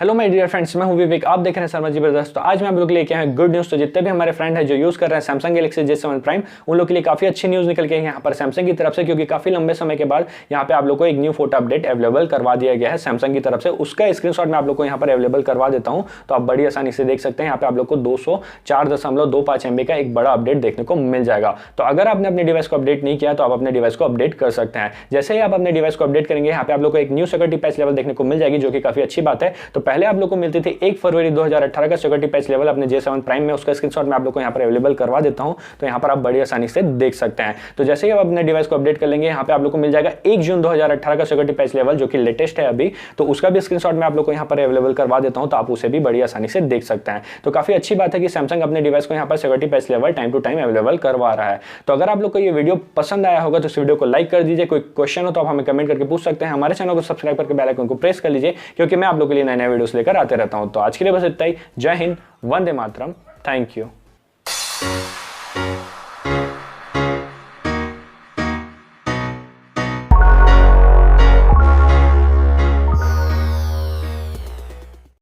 Hello my dear friends, मैं हूं विवेक। आप देख रहे हैं शर्मा जी ब्रदर्स। तो आज मैं आप लोग के लिए लेके आया हूं गुड न्यूज़। तो जितने भी हमारे फ्रेंड हैं जो यूज़ कर रहे हैं सैमसंग गैलेक्सी J7 प्राइम, उन लोग के लिए काफ़ी अच्छी न्यूज़ निकल के यहाँ पर सैमसंग की तरफ से, क्योंकि काफ़ी लंबे समय के बाद यहाँ पे आप लोग को एक न्यू फोटो अपडेट अवेलेबल करवा दिया गया है सैमसंग की तरफ से। उसका स्क्रीनशॉट मैं आप लोग को यहाँ पर अवेलेबल करवा देता हूँ, तो आप बड़ी आसानी से देख सकते हैं। यहाँ पे आप लोग को 204.25 MB का एक बड़ा अपडेट देखने को मिल जाएगा। तो अगर आपने अपने डिवाइस को अपडेट नहीं किया तो आप अपने डिवाइस को अपडेट कर सकते हैं। जैसे ही आप अपने डिवाइस को अपडेट करेंगे, यहाँ पे आप लोग को एक न्यू सिक्योरिटी पैच लेवल देखने को मिल जाएगी, जो कि काफ़ी अच्छी बात है। तो पहले आप लोग को मिलती थी 1 फरवरी 2018 का सिक्योरिटी पैच लेवल अपने J7 प्राइम में। उसका स्क्रीनशॉट मैं आप लोग को यहाँ पर अवेलेबल करवा देता हूँ, तो यहाँ पर आप बड़ी आसानी से देख सकते हैं। तो जैसे ही आप अपने डिवाइस को अपडेट कर लेंगे, यहाँ पे आप लोग को मिल जाएगा 1 जून 2018 का सिक्योरिटी पैच लेवल, जो कि लेटेस्ट है अभी। तो उसका भी स्क्रीनशॉट मैं आप लोग को यहाँ पर अवेलेबल करवा देता हूँ, तो आप उसे भी बड़ी आसानी से देख सकते हैं। तो काफी अच्छी बात है कि सैमसंग अपने डिवाइस को यहाँ पर security patch level time to time available करवा रहा है। तो अगर आप लोग को ये वीडियो पसंद आया होगा तो इस वीडियो को लाइक कर दीजिए। कोई क्वेश्चन हो तो आप हमें कमेंट करके पूछ सकते हैं। हमारे चैनल को सब्सक्राइब करके बेल आइकन को प्रेस कर लीजिए, क्योंकि मैं आप लोग के लिए नए नए वीडियोस लेकर आते रहता हूं। तो आज के लिए बस इतना ही। जय हिंद, वंदे मातरम, थैंक यू।